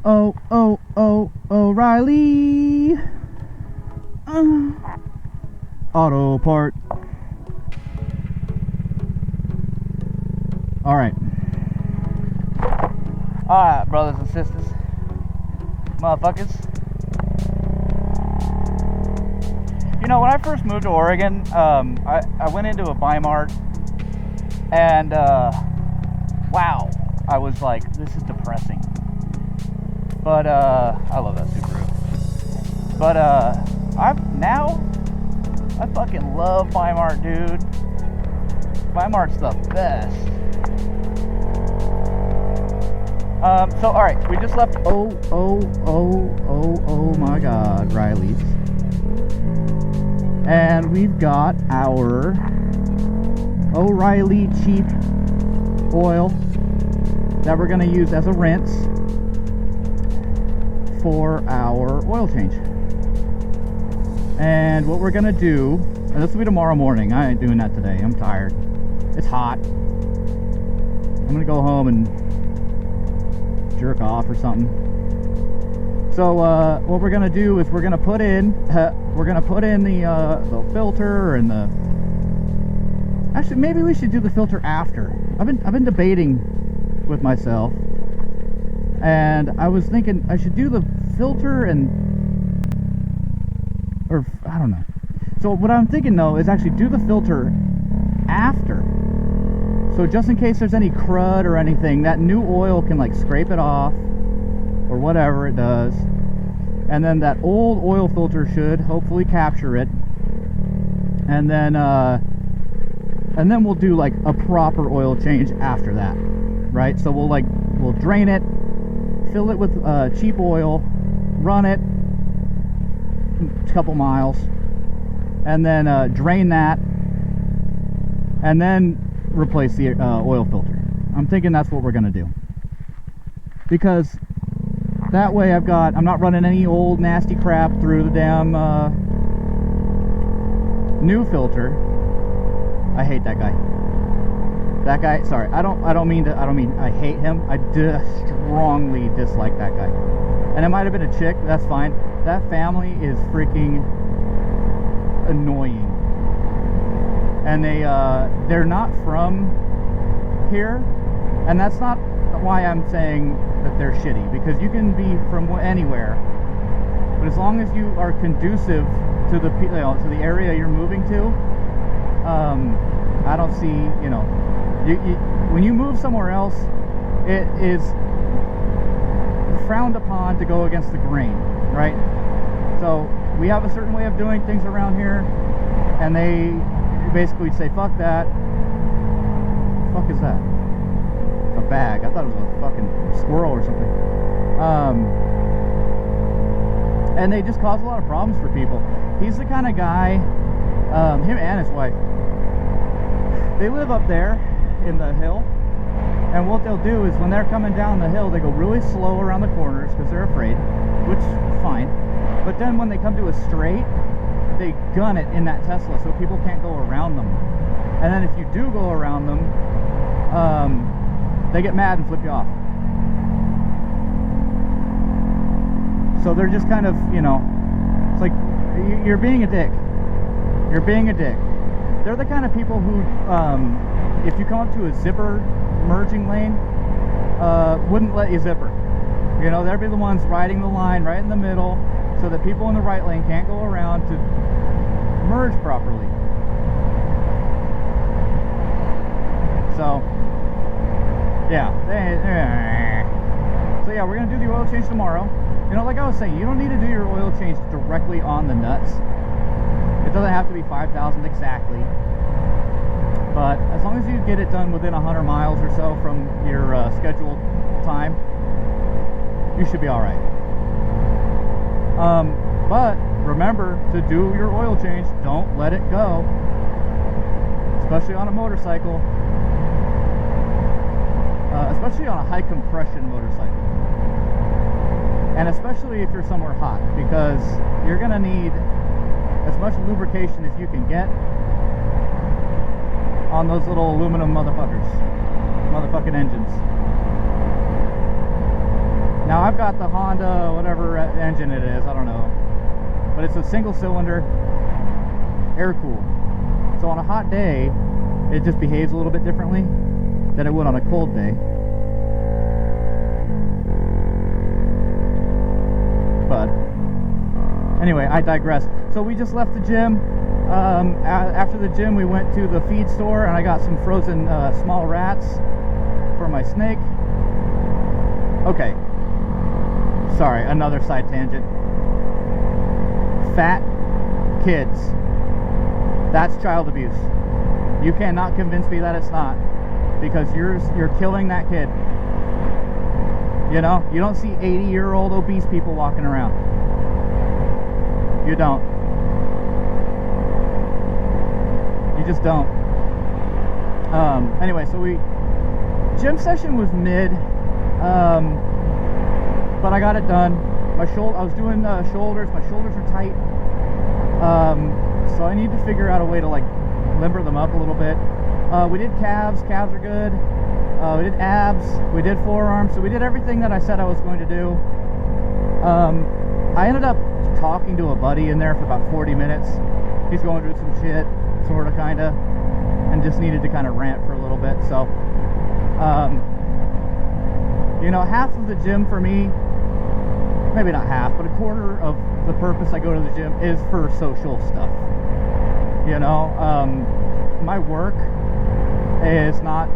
Oh, oh, oh, O'Reilly. Auto part. Alright. Alright, brothers and sisters. Motherfuckers. You know, when I first moved to Oregon, I went into a Buy Mart and, wow. I was like, this is depressing. But, I love that Subaru. But, I fucking love Buy Mart, dude. Buy Mart's the best. So, alright, we just left, oh my god, Riley's. And we've got our O'Reilly cheap oil that we're going to use as a rinse for our oil change. And what we're going to do, and this will be tomorrow morning, I ain't doing that today, I'm tired, it's hot, I'm going to go home and jerk off or something. So what we're going to do is we're going to put in the filter and the, actually maybe we should do the filter after. I've been debating with myself, and I was thinking I should do the filter or I don't know. So what I'm thinking though is actually do the filter after, so just in case there's any crud or anything, that new oil can like scrape it off or whatever it does, and then that old oil filter should hopefully capture it, and then we'll do like a proper oil change after that, right? So we'll drain it, fill it with cheap oil, run it a couple miles, and then drain that, and then replace the oil filter. I'm thinking that's what we're gonna do, because that way I'm not running any old nasty crap through the damn new filter. I hate that guy. That guy, sorry, I don't mean I hate him. I strongly dislike that guy. And it might have been a chick, that's fine. That family is freaking annoying. And they're not from here, and that's not why I'm saying that they're shitty, because you can be from anywhere, but as long as you are conducive to the to the area you're moving to, I don't see, when you move somewhere else, it is frowned upon to go against the grain, right? So we have a certain way of doing things around here, and they basically say fuck that. The fuck is that? A bag. I thought it was a fucking squirrel or something. And they just cause a lot of problems for people. He's the kind of guy, him and his wife, they live up there in the hill, and what they'll do is when they're coming down the hill, they go really slow around the corners because they're afraid, which is fine. But then when they come to a straight, they gun it in that Tesla so people can't go around them. And then if you do go around them, they get mad and flip you off. So they're just kind of, it's like you're being a dick. You're being a dick. They're the kind of people who, if you come up to a zipper merging lane, wouldn't let you zipper. They'll be the ones riding the line right in the middle so that people in the right lane can't go around to merge properly. So, yeah. So yeah, we're going to do the oil change tomorrow. Like I was saying, you don't need to do your oil change directly on the nuts. It doesn't have to be 5,000 exactly. But as long as you get it done within 100 miles or so from your scheduled time, you should be alright. But remember to do your oil change. Don't let it go. Especially on a motorcycle. Especially on a high compression motorcycle. And especially if you're somewhere hot, because you're going to need as much lubrication as you can get on those little aluminum motherfucking engines. Now I've got the Honda, whatever engine it is, I don't know. But it's a single cylinder, air cooled. So on a hot day, it just behaves a little bit differently than it would on a cold day. But anyway, I digress. So we just left the gym. After the gym, we went to the feed store and I got some frozen small rats for my snake. Okay. Sorry, another side tangent. Fat kids. That's child abuse. You cannot convince me that it's not, because you're killing that kid. You know, you don't see 80-year-old obese people walking around. You don't. You just don't. Anyway, so gym session was mid, but I got it done. I was doing shoulders. My shoulders are tight, so I need to figure out a way to like limber them up a little bit. We did calves. Calves are good. We did abs. We did forearms. So we did everything that I said I was going to do. I ended up talking to a buddy in there for about 40 minutes. He's going through some shit, sort of, kind of, and just needed to kind of rant for a little bit. So, you know, half of the gym for me, maybe not half, but a quarter of the purpose I go to the gym is for social stuff. You know, my work is not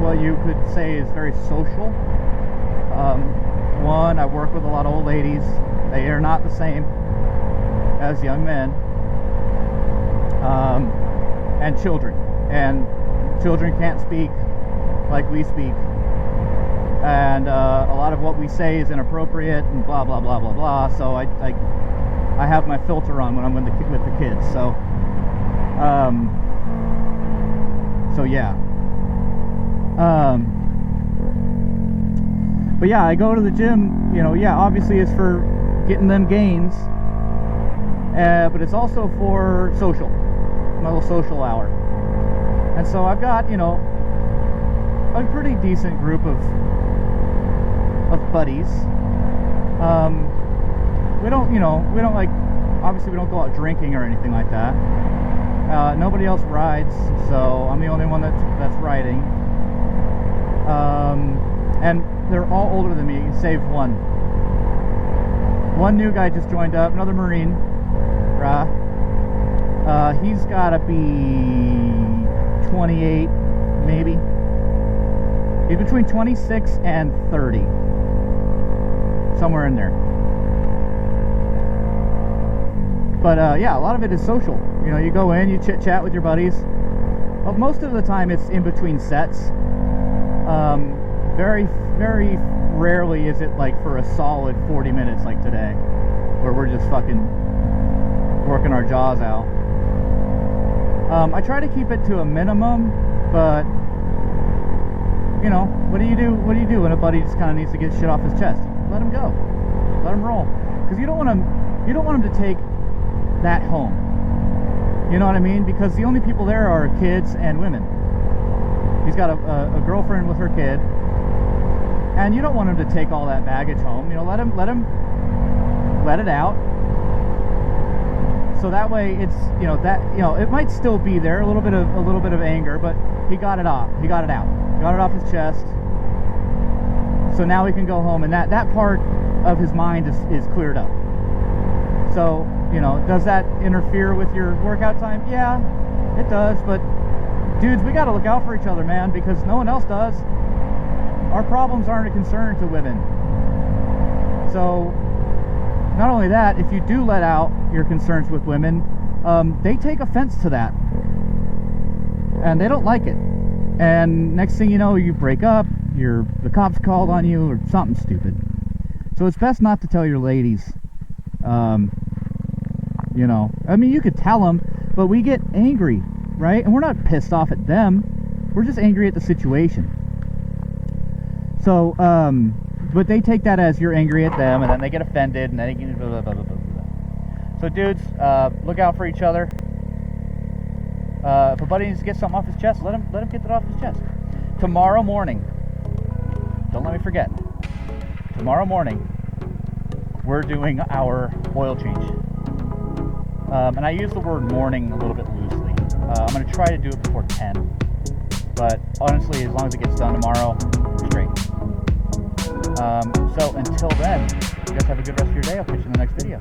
what you could say is very social. One, I work with a lot of old ladies. They are not the same as young men. And children. And children can't speak like we speak. And a lot of what we say is inappropriate and blah, blah, blah, blah, blah. So I have my filter on when I'm with the kids. So, yeah. But yeah, I go to the gym, you know, yeah, obviously it's for getting them gains, but it's also for social, my little social hour. And so I've got, you know, a pretty decent group of buddies. We don't, you know, we don't like, obviously we don't go out drinking or anything like that. Nobody else rides, so I'm the only one that's riding. And they're all older than me, save one. One new guy just joined up, another Marine. He's gotta be 28, maybe. He's between 26 and 30. Somewhere in there. But yeah, a lot of it is social. You know, you go in, you chit-chat with your buddies. Well, most of the time it's in between sets. Very, very rarely is it like for a solid 40 minutes like today, where we're just fucking working our jaws out. I try to keep it to a minimum, but you know, what do you do when a buddy just kind of needs to get shit off his chest? Let him go. Let him roll. Because you don't want him to take that home. You know what I mean? Because the only people there are kids and women. He's got a girlfriend with her kid, and you don't want him to take all that baggage home. You know, let it out. So that way, it's, you know, that, you know, it might still be there, a little bit of anger, but he got it off. He got it out. He got it off his chest. So now he can go home, and that part of his mind is cleared up. So, you know, does that interfere with your workout time? Yeah, it does, but dudes, we got to look out for each other, man, because no one else does. Our problems aren't a concern to women. So, not only that, if you do let out your concerns with women, they take offense to that. And they don't like it. And next thing you know, you break up, the cops called on you, or something stupid. So it's best not to tell your ladies. You know, I mean, you could tell them, but we get angry, right? And we're not pissed off at them. We're just angry at the situation. So, but they take that as you're angry at them, and then they get offended, and then they get blah, blah, blah, blah, blah. So dudes, look out for each other. If a buddy needs to get something off his chest, let him get that off his chest. Tomorrow morning, don't let me forget, tomorrow morning, we're doing our oil change. And I use the word morning a little bit loosely. I'm going to try to do it before 10. But honestly, as long as it gets done tomorrow, we're straight. So until then, you guys have a good rest of your day. I'll catch you in the next video.